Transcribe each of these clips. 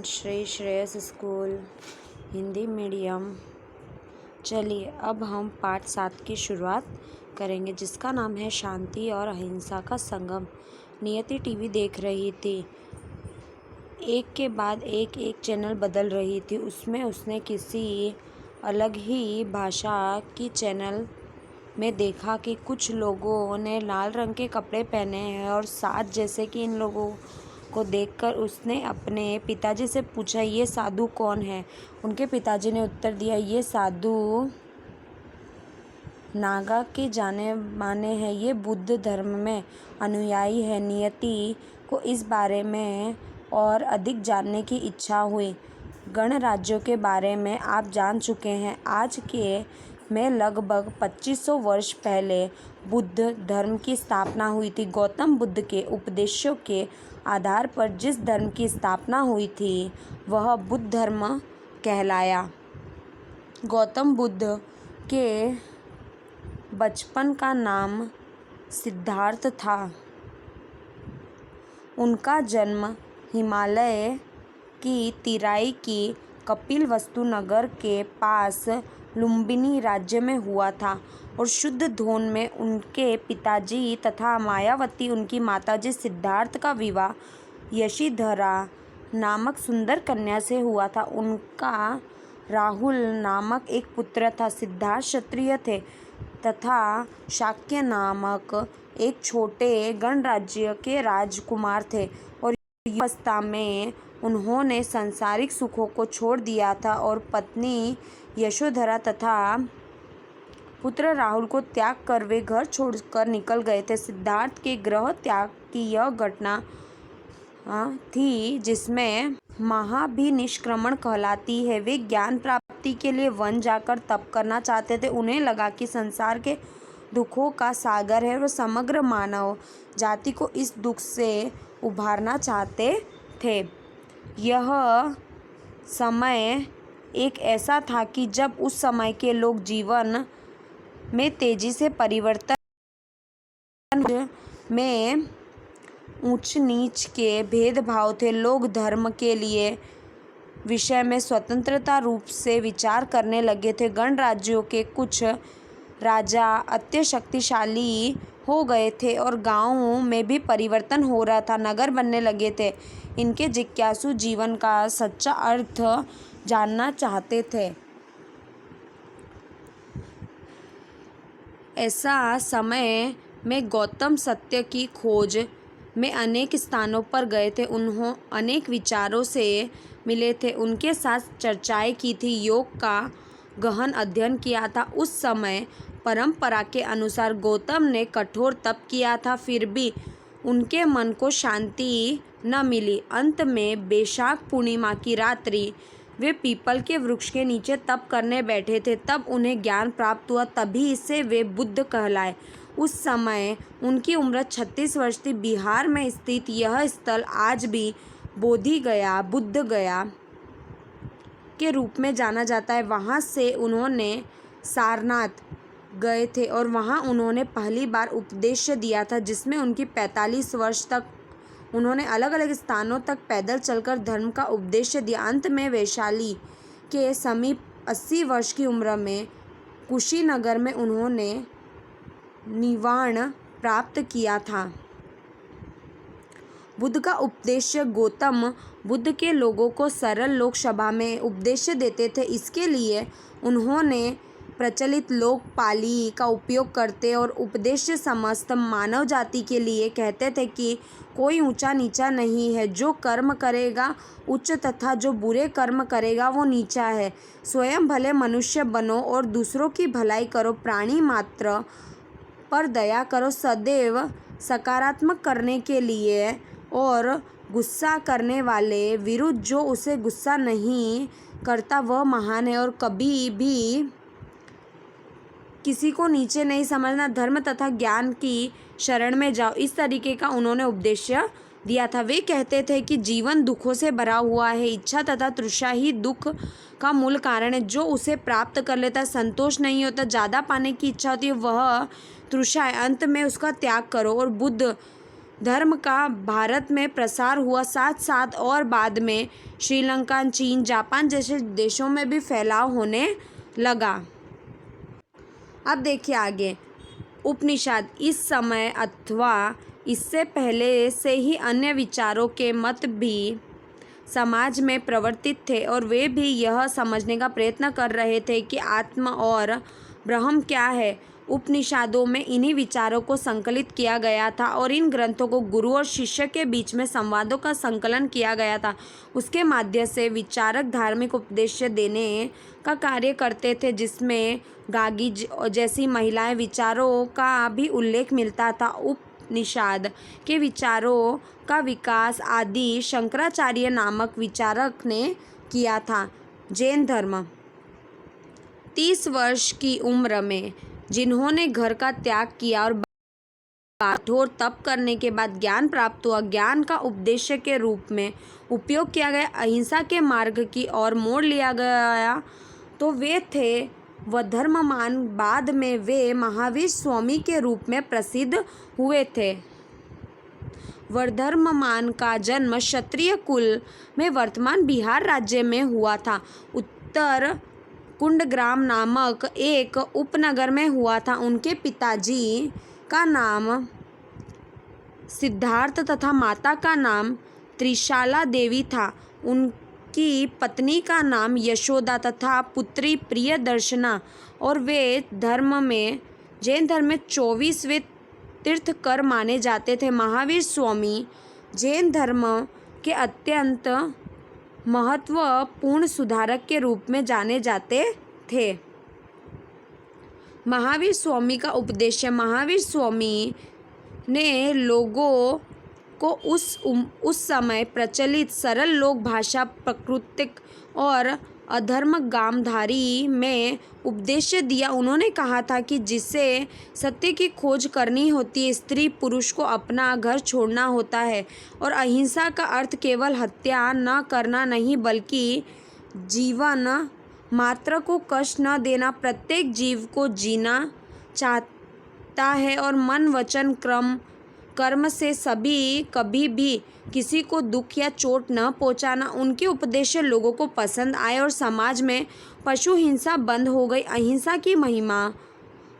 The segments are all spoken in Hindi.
Shri Shreyas school Hindi medium. चलिए अब हम पाठ 7 की शुरुआत करेंगे, जिसका नाम है शांति और अहिंसा का संगम। नियति टीवी देख रही थी। एक के बाद एक चैनल बदल रही थी। उसमें उसने किसी अलग ही भाषा की चैनल में देखा कि कुछ लोगों ने लाल रंग के कपड़े पहने हैं और साथ जैसे कि इन लोगों को देखकर उसने अपने पिताजी से पूछा, ये साधु कौन है? उनके पिताजी ने उत्तर दिया, ये साधु नागा के जाने माने हैं। ये बुद्ध धर्म में अनुयायी है। नियति को इस बारे में और अधिक जानने की इच्छा हुई। गणराज्यों के बारे में आप जान चुके हैं। आज के में लगभग 2500 वर्ष पहले बुद्ध धर्म की स्थापना हुई थी। गौतम बुद्ध के उपदेशों के आधार पर जिस धर्म की स्थापना हुई थी वह बुद्ध धर्म कहलाया। गौतम बुद्ध के बचपन का नाम सिद्धार्थ था। उनका जन्म हिमालय की तराई की कपिलवस्तु नगर के पास लुम्बिनी राज्य में हुआ था और शुद्ध धोन में उनके पिताजी तथा मायावती उनकी माताजी सिद्धार्थ का विवाह यशीधरा नामक सुंदर कन्या से हुआ था। उनका राहुल नामक एक पुत्र था। सिद्धार्थ क्षत्रिय थे तथा शाक्य नामक एक छोटे गणराज्य के राजकुमार थे और युवावस्था में उन्होंने सांसारिक सुखों को छोड़ दिया था और पत्नी यशोधरा तथा पुत्र राहुल को त्याग कर वे घर छोड़कर निकल गए थे। सिद्धार्थ के गृह त्याग की यह घटना थी जिसमें महाभिनिष्क्रमण कहलाती है। वे ज्ञान प्राप्ति के लिए वन जाकर तप करना चाहते थे। उन्हें लगा कि संसार के दुखों का सागर है और समग्र मानव जाति को इस दुख से उभारना चाहते थे। यह समय एक ऐसा था कि जब उस समय के लोग जीवन में तेजी से परिवर्तन में ऊंच नीच के भेदभाव थे। लोग धर्म के लिए विषय में स्वतंत्रता रूप से विचार करने लगे थे। गणराज्यों के कुछ राजा अत्यंत शक्तिशाली हो गए थे और गांवों में भी परिवर्तन हो रहा था। नगर बनने लगे थे। इनके जिज्ञासु जीवन का सच्चा अर्थ जानना चाहते थे। ऐसा समय में गौतम सत्य की खोज में अनेक स्थानों पर गए थे। उन्होंने अनेक विचारों से मिले थे, उनके साथ चर्चाएं की थी, योग का गहन अध्ययन किया था। उस समय परंपरा के अनुसार गौतम ने कठोर तप किया था, फिर भी उनके मन को शांति न मिली। अंत में बैशाख पूर्णिमा की रात्रि वे पीपल के वृक्ष के नीचे तप करने बैठे थे। तब उन्हें ज्ञान प्राप्त हुआ, तभी से वे बुद्ध कहलाए। उस समय उनकी उम्र 36 वर्ष थी। बिहार में स्थित यह स्थल आज भी बोधि गया, बुद्ध गया के रूप में जाना जाता है। वहाँ से उन्होंने सारनाथ गए थे और वहाँ उन्होंने पहली बार उपदेश दिया था, जिसमें उनकी 45 वर्ष तक उन्होंने अलग अलग स्थानों तक पैदल चलकर धर्म का उपदेश दिया। अंत में वैशाली के समीप 80 वर्ष की उम्र में कुशीनगर में उन्होंने निर्वाण प्राप्त किया था। बुद्ध का उपदेश गौतम बुद्ध के लोगों को सरल लोक सभा में उपदेश देते थे। इसके लिए उन्होंने प्रचलित लोक पाली का उपयोग करते और उपदेश समस्त मानव जाति के लिए कहते थे कि कोई ऊंचा नीचा नहीं है। जो कर्म करेगा उच्च तथा जो बुरे कर्म करेगा वो नीचा है। स्वयं भले मनुष्य बनो और दूसरों की भलाई करो। प्राणी मात्र पर दया करो। सदैव सकारात्मक करने के लिए और गुस्सा करने वाले विरुद्ध जो उसे गुस्सा नहीं करता वह महान है। और कभी भी किसी को नीचे नहीं समझना। धर्म तथा ज्ञान की शरण में जाओ। इस तरीके का उन्होंने उपदेश दिया था। वे कहते थे कि जीवन दुखों से भरा हुआ है। इच्छा तथा तृष्णा ही दुख का मूल कारण है। जो उसे प्राप्त कर लेता संतोष नहीं होता, ज़्यादा पाने की इच्छा होती है, वह तृष्णा है। अंत में उसका त्याग करो। और बुद्ध धर्म का भारत में प्रसार हुआ, साथ साथ और बाद में श्रीलंका, चीन, जापान जैसे देशों में भी फैलाव होने लगा। अब देखिए आगे, उपनिषद इस समय अथवा इससे पहले से ही अन्य विचारों के मत भी समाज में प्रवर्तित थे और वे भी यह समझने का प्रयत्न कर रहे थे कि आत्मा और ब्रह्म क्या है। उपनिषदों में इन्हीं विचारों को संकलित किया गया था और इन ग्रंथों को गुरु और शिष्य के बीच में संवादों का संकलन किया गया था। उसके माध्यम से विचारक धार्मिक उपदेश देने का कार्य करते थे, जिसमें गागी जैसी महिलाएं विचारों का भी उल्लेख मिलता था। उपनिषद के विचारों का विकास आदि शंकराचार्य नामक विचारक ने किया था। जैन धर्म 30 वर्ष की उम्र में जिन्होंने घर का त्याग किया और कठोर तप करने के बाद ज्ञान प्राप्त हुआ, ज्ञान का उपदेश के रूप में उपयोग किया गया, अहिंसा के मार्ग की ओर मोड़ लिया गया, तो वे थे वधर्ममान। बाद में वे महावीर स्वामी के रूप में प्रसिद्ध हुए थे। वधर्ममान का जन्म क्षत्रिय कुल में वर्तमान बिहार राज्य में हुआ था। उत्तर कुंडग्राम नामक एक उपनगर में हुआ था। उनके पिताजी का नाम सिद्धार्थ तथा माता का नाम त्रिशाला देवी था। उनकी पत्नी का नाम यशोदा तथा पुत्री प्रियदर्शना, और वे जैन धर्म में 24वें तीर्थकर माने जाते थे। महावीर स्वामी जैन धर्म के अत्यंत महत्वपूर्ण सुधारक के रूप में जाने जाते थे। महावीर स्वामी का उपदेश। महावीर स्वामी ने लोगों को उस समय प्रचलित सरल लोक भाषा, प्राकृतिक और अधर्मगामधारी में उपदेश दिया। उन्होंने कहा था कि जिसे सत्य की खोज करनी होती है, स्त्री पुरुष को अपना घर छोड़ना होता है, और अहिंसा का अर्थ केवल हत्या न करना नहीं बल्कि जीवन मात्र को कष्ट न देना, प्रत्येक जीव को जीना चाहता है और मन वचन कर्म से कभी भी किसी को दुख या चोट न पहुंचाना। उनके उपदेश लोगों को पसंद आए और समाज में पशु हिंसा बंद हो गई, अहिंसा की महिमा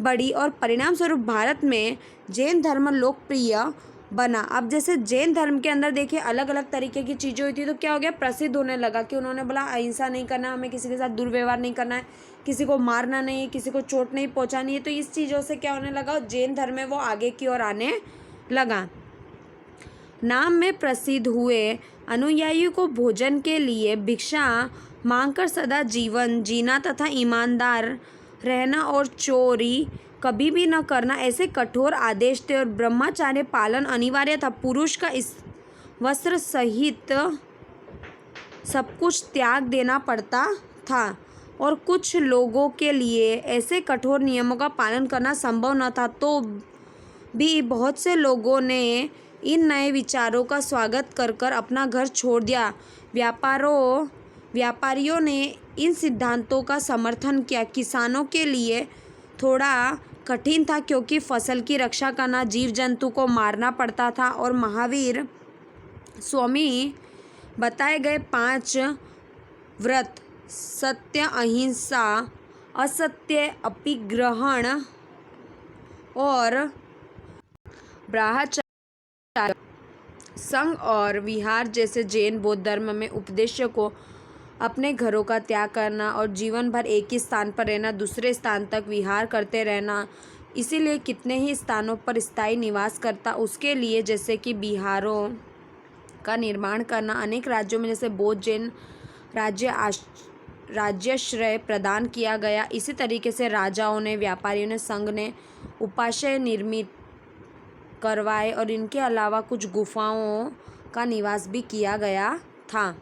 बढ़ी और परिणाम स्वरूप भारत में जैन धर्म लोकप्रिय बना। अब जैसे जैन धर्म के अंदर देखिए अलग अलग तरीके की चीज़ें हुई थी, तो क्या हो गया, प्रसिद्ध होने लगा कि उन्होंने बोला अहिंसा नहीं करना, हमें किसी के साथ दुर्व्यवहार नहीं करना है, किसी को मारना नहीं है, किसी को चोट नहीं पहुंचानी है। तो इस चीज़ों से क्या होने लगा, जैन धर्म में वो आगे की ओर आने लगा। नाम में प्रसिद्ध हुए अनुयायियों को भोजन के लिए भिक्षा मांगकर सदा जीवन जीना तथा ईमानदार रहना और चोरी कभी भी न करना, ऐसे कठोर आदेश थे और ब्रह्मचर्य पालन अनिवार्य था। पुरुष का इस वस्त्र सहित सब कुछ त्याग देना पड़ता था और कुछ लोगों के लिए ऐसे कठोर नियमों का पालन करना संभव न था। तो भी बहुत से लोगों ने इन नए विचारों का स्वागत कर अपना घर छोड़ दिया। व्यापारियों ने इन सिद्धांतों का समर्थन किया। किसानों के लिए थोड़ा कठिन था क्योंकि फसल की रक्षा करना, जीव जंतु को मारना पड़ता था और महावीर स्वामी बताए गए 5 व्रत सत्य, अहिंसा, असत्य, अपिग्रहण और ब्रह्मचर्य, संघ और विहार जैसे जैन बौद्ध धर्म में उपदेश को अपने घरों का त्याग करना और जीवन भर एक ही स्थान पर रहना, दूसरे स्थान तक विहार करते रहना, इसीलिए कितने ही स्थानों पर स्थायी निवास करता, उसके लिए जैसे कि बिहारों का निर्माण करना, अनेक राज्यों में जैसे बौद्ध जैन राज्याश्रय प्रदान किया गया। इसी तरीके से राजाओं ने, व्यापारियों ने, संघ ने उपाशय निर्मित करवाए और इनके अलावा कुछ गुफाओं का निवास भी किया गया था।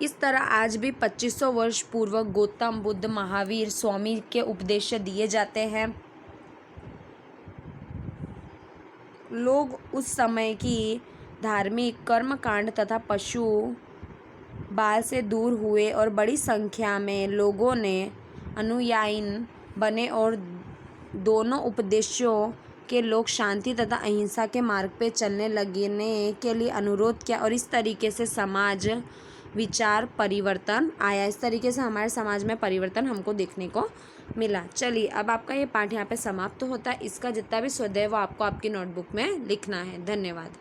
इस तरह आज भी 2500 वर्ष पूर्व गौतम बुद्ध, महावीर स्वामी के उपदेश दिए जाते हैं। लोग उस समय की धार्मिक कर्मकांड तथा पशु बाल से दूर हुए और बड़ी संख्या में लोगों ने अनुयायी बने और दोनों उपदेशों के लोग शांति तथा अहिंसा के मार्ग पे चलने लगने के लिए अनुरोध किया और इस तरीके से समाज विचार परिवर्तन आया। इस तरीके से हमारे समाज में परिवर्तन हमको देखने को मिला। चलिए, अब आपका ये पाठ यहाँ पे समाप्त होता है। इसका जितना भी स्वाध्याय वो आपको आपकी नोटबुक में लिखना है। धन्यवाद।